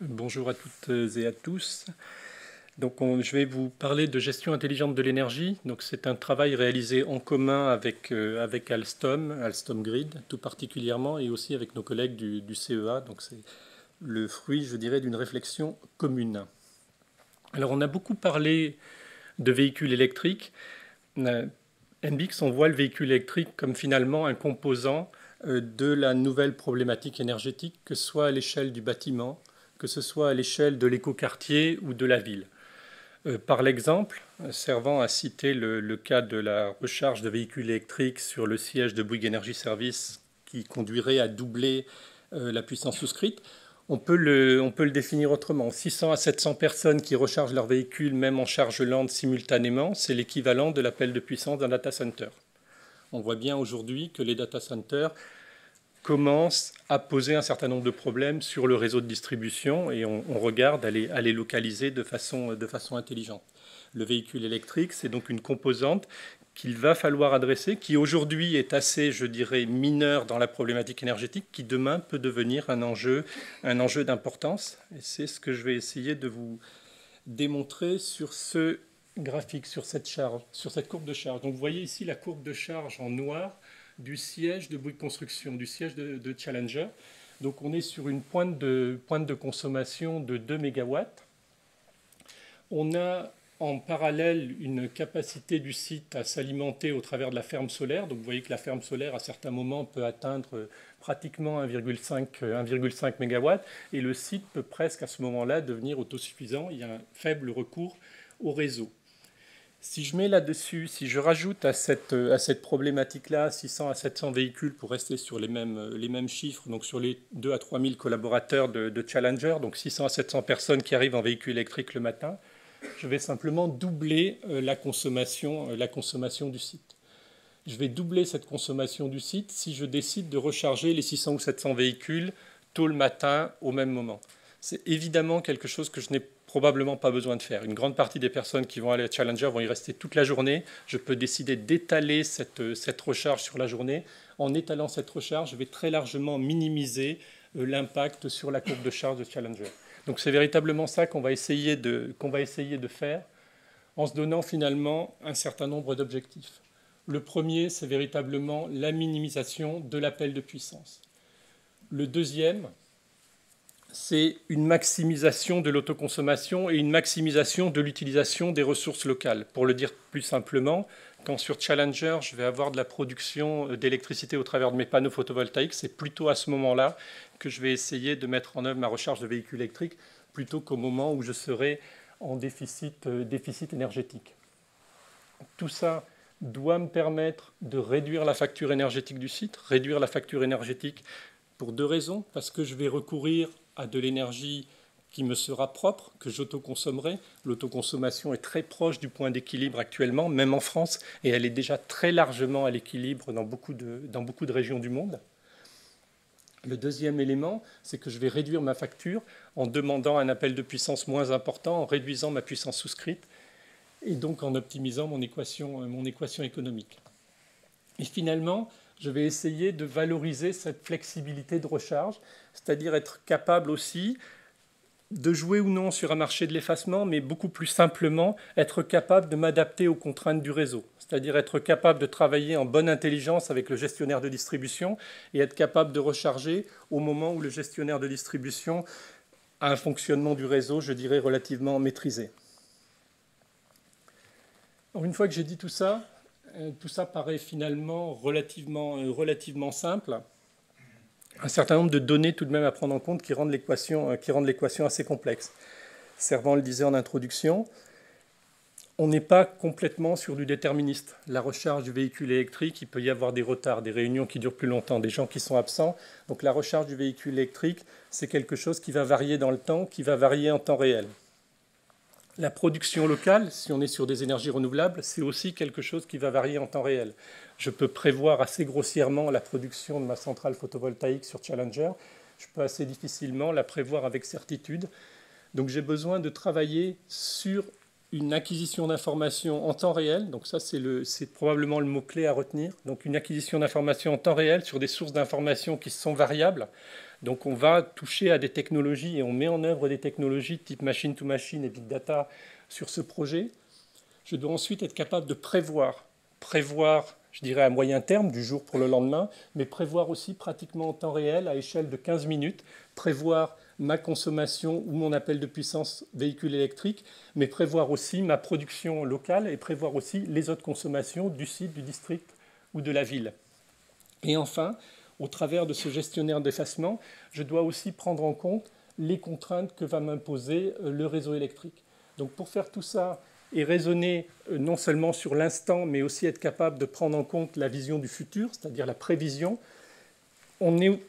Bonjour à toutes et à tous. Je vais vous parler de gestion intelligente de l'énergie. Donc, c'est un travail réalisé en commun avec Alstom, Alstom Grid tout particulièrement, et aussi avec nos collègues du CEA. Donc, c'est le fruit, je dirais, d'une réflexion commune. Alors, on a beaucoup parlé de véhicules électriques. NBIX, on voit le véhicule électrique comme finalement un composant de la nouvelle problématique énergétique, que ce soit à l'échelle du bâtiment, que ce soit à l'échelle de l'écoquartier ou de la ville. Par l'exemple, servant à citer le cas de la recharge de véhicules électriques sur le siège de Bouygues Energy Service qui conduirait à doubler la puissance souscrite, on peut le définir autrement. 600 à 700 personnes qui rechargent leur véhicule, même en charge lente simultanément, c'est l'équivalent de l'appel de puissance d'un data center. On voit bien aujourd'hui que les data centers commencent à poser un certain nombre de problèmes sur le réseau de distribution et on regarde à les localiser de façon intelligente. Le véhicule électrique, c'est donc une composante qu'il va falloir adresser, qui aujourd'hui est assez, je dirais, mineure dans la problématique énergétique, qui demain peut devenir un enjeu d'importance. Et c'est ce que je vais essayer de vous démontrer sur ce graphique, sur cette courbe de charge. Donc vous voyez ici la courbe de charge en noir du siège de Bouygues Construction, du siège de Challenger. Donc on est sur une pointe de consommation de 2 MW. On a en parallèle une capacité du site à s'alimenter au travers de la ferme solaire. Donc vous voyez que la ferme solaire, à certains moments, peut atteindre pratiquement 1,5 MW. Et le site peut presque à ce moment-là devenir autosuffisant. Il y a un faible recours au réseau. Si je mets là-dessus, si je rajoute à cette problématique-là 600 à 700 véhicules pour rester sur les mêmes chiffres, donc sur les 2 à 3 000 collaborateurs de Challenger, donc 600 à 700 personnes qui arrivent en véhicule électrique le matin, je vais simplement doubler la consommation du site. Je vais doubler cette consommation du site si je décide de recharger les 600 ou 700 véhicules tôt le matin au même moment. C'est évidemment quelque chose que je n'ai probablement pas besoin de faire. Une grande partie des personnes qui vont aller à Challenger vont y rester toute la journée. Je peux décider d'étaler cette recharge sur la journée. En étalant cette recharge, je vais très largement minimiser l'impact sur la courbe de charge de Challenger. Donc c'est véritablement ça qu'on va essayer de faire en se donnant finalement un certain nombre d'objectifs. Le premier, c'est véritablement la minimisation de l'appel de puissance. Le deuxième, c'est une maximisation de l'autoconsommation et une maximisation de l'utilisation des ressources locales. Pour le dire plus simplement, quand sur Challenger, je vais avoir de la production d'électricité au travers de mes panneaux photovoltaïques, c'est plutôt à ce moment-là que je vais essayer de mettre en œuvre ma recharge de véhicules électriques, plutôt qu'au moment où je serai en déficit énergétique. Tout ça doit me permettre de réduire la facture énergétique du site, réduire la facture énergétique pour deux raisons, parce que je vais recourir à de l'énergie qui me sera propre, que j'autoconsommerai. L'autoconsommation est très proche du point d'équilibre actuellement, même en France, et elle est déjà très largement à l'équilibre dans beaucoup de régions du monde. Le deuxième élément, c'est que je vais réduire ma facture en demandant un appel de puissance moins important, en réduisant ma puissance souscrite, et donc en optimisant mon équation économique. Et finalement, je vais essayer de valoriser cette flexibilité de recharge, c'est-à-dire être capable aussi de jouer ou non sur un marché de l'effacement, mais beaucoup plus simplement être capable de m'adapter aux contraintes du réseau, c'est-à-dire être capable de travailler en bonne intelligence avec le gestionnaire de distribution et être capable de recharger au moment où le gestionnaire de distribution a un fonctionnement du réseau, je dirais, relativement maîtrisé. Alors, une fois que j'ai dit tout ça paraît finalement relativement simple. Un certain nombre de données tout de même à prendre en compte qui rendent l'équation assez complexe. Servan le disait en introduction, on n'est pas complètement sur du déterministe. La recharge du véhicule électrique, il peut y avoir des retards, des réunions qui durent plus longtemps, des gens qui sont absents. Donc la recharge du véhicule électrique, c'est quelque chose qui va varier dans le temps, qui va varier en temps réel. La production locale, si on est sur des énergies renouvelables, c'est aussi quelque chose qui va varier en temps réel. Je peux prévoir assez grossièrement la production de ma centrale photovoltaïque sur Challenger. Je peux assez difficilement la prévoir avec certitude. Donc j'ai besoin de travailler sur une acquisition d'informations en temps réel. Donc ça, c'est probablement le mot-clé à retenir. Donc une acquisition d'informations en temps réel sur des sources d'informations qui sont variables. Donc on va toucher à des technologies et on met en œuvre des technologies type machine to machine et big data sur ce projet. Je dois ensuite être capable de prévoir, je dirais à moyen terme, du jour pour le lendemain, mais prévoir aussi pratiquement en temps réel, à échelle de 15 minutes, prévoir ma consommation ou mon appel de puissance véhicule électrique, mais prévoir aussi ma production locale et prévoir aussi les autres consommations du site, du district ou de la ville. Et enfin, au travers de ce gestionnaire d'effacement, je dois aussi prendre en compte les contraintes que va m'imposer le réseau électrique. Donc pour faire tout ça et raisonner non seulement sur l'instant, mais aussi être capable de prendre en compte la vision du futur, c'est-à-dire la prévision, on est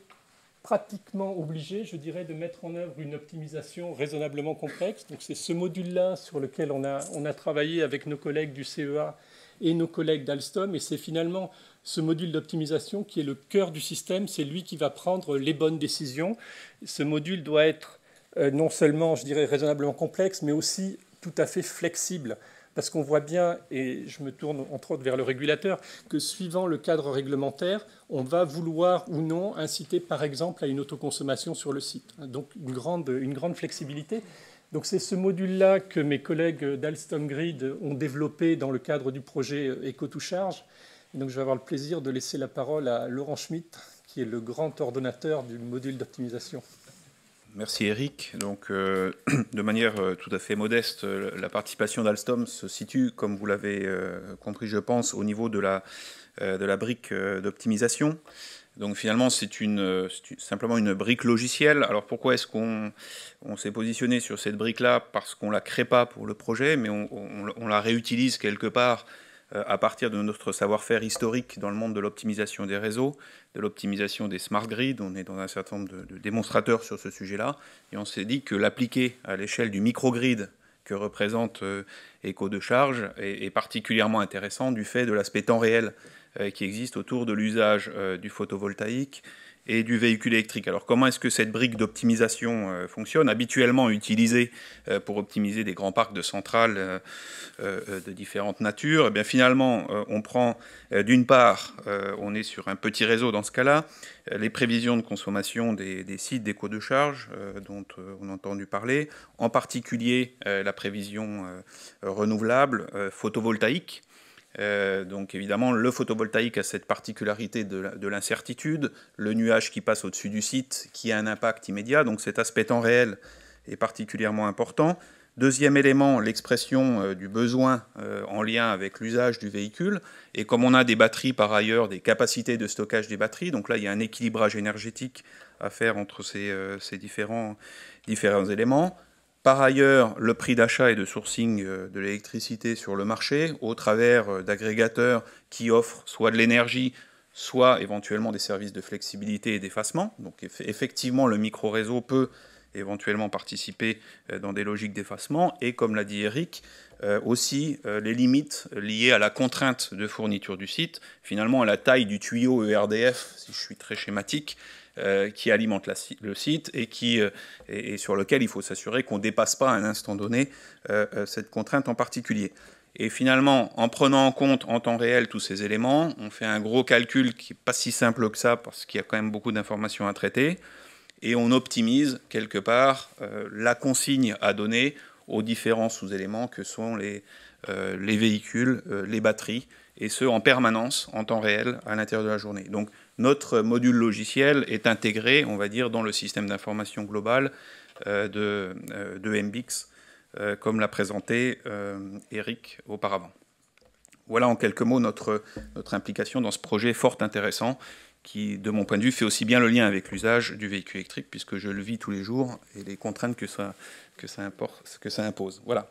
pratiquement obligé, je dirais, de mettre en œuvre une optimisation raisonnablement complexe. Donc c'est ce module-là sur lequel on a travaillé avec nos collègues du CEA et nos collègues d'Alstom, et c'est finalement ce module d'optimisation qui est le cœur du système, c'est lui qui va prendre les bonnes décisions. Ce module doit être non seulement, je dirais, raisonnablement complexe, mais aussi tout à fait flexible. Parce qu'on voit bien, et je me tourne entre autres vers le régulateur, que suivant le cadre réglementaire, on va vouloir ou non inciter par exemple à une autoconsommation sur le site. Donc une grande flexibilité. Donc c'est ce module-là que mes collègues d'Alstom Grid ont développé dans le cadre du projet Eco2Charge. Et donc je vais avoir le plaisir de laisser la parole à Laurent Schmitt, qui est le grand ordonnateur du module d'optimisation. Merci Eric. Donc, de manière tout à fait modeste, la participation d'Alstom se situe, comme vous l'avez compris, je pense, au niveau de la brique d'optimisation. Donc finalement, c'est simplement une brique logicielle. Alors pourquoi est-ce qu'on s'est positionné sur cette brique-là? Parce qu'on ne la crée pas pour le projet, mais on la réutilise quelque part à partir de notre savoir-faire historique dans le monde de l'optimisation des réseaux, de l'optimisation des smart grids. On est dans un certain nombre de démonstrateurs sur ce sujet-là. Et on s'est dit que l'appliquer à l'échelle du microgrid que représente Eco2Charge est particulièrement intéressant du fait de l'aspect temps réel qui existe autour de l'usage du photovoltaïque et du véhicule électrique. Alors comment est-ce que cette brique d'optimisation fonctionne? Habituellement utilisée pour optimiser des grands parcs de centrales de différentes natures, et bien finalement on prend d'une part, on est sur un petit réseau dans ce cas-là, les prévisions de consommation des sites d'Eco2Charge dont on a entendu parler, en particulier la prévision renouvelable photovoltaïque. Donc évidemment, le photovoltaïque a cette particularité de l'incertitude, le nuage qui passe au-dessus du site qui a un impact immédiat, donc cet aspect temps réel est particulièrement important. Deuxième élément, l'expression du besoin en lien avec l'usage du véhicule. Et comme on a des batteries par ailleurs, des capacités de stockage des batteries, donc là il y a un équilibrage énergétique à faire entre ces différents éléments. Par ailleurs, le prix d'achat et de sourcing de l'électricité sur le marché, au travers d'agrégateurs qui offrent soit de l'énergie, soit éventuellement des services de flexibilité et d'effacement. Donc effectivement, le micro-réseau peut éventuellement participer dans des logiques d'effacement. Et comme l'a dit Eric, aussi les limites liées à la contrainte de fourniture du site, finalement à la taille du tuyau ERDF, si je suis très schématique, qui alimente le site et sur lequel il faut s'assurer qu'on ne dépasse pas à un instant donné cette contrainte en particulier. Et finalement, en prenant en compte en temps réel tous ces éléments, on fait un gros calcul qui n'est pas si simple que ça parce qu'il y a quand même beaucoup d'informations à traiter et on optimise quelque part la consigne à donner aux différents sous-éléments que sont les véhicules, les batteries, et ce en permanence, en temps réel, à l'intérieur de la journée. Donc notre module logiciel est intégré, on va dire, dans le système d'information global de MBix, comme l'a présenté Eric auparavant. Voilà en quelques mots notre implication dans ce projet fort intéressant qui, de mon point de vue, fait aussi bien le lien avec l'usage du véhicule électrique, puisque je le vis tous les jours, et les contraintes que ça impose. Voilà.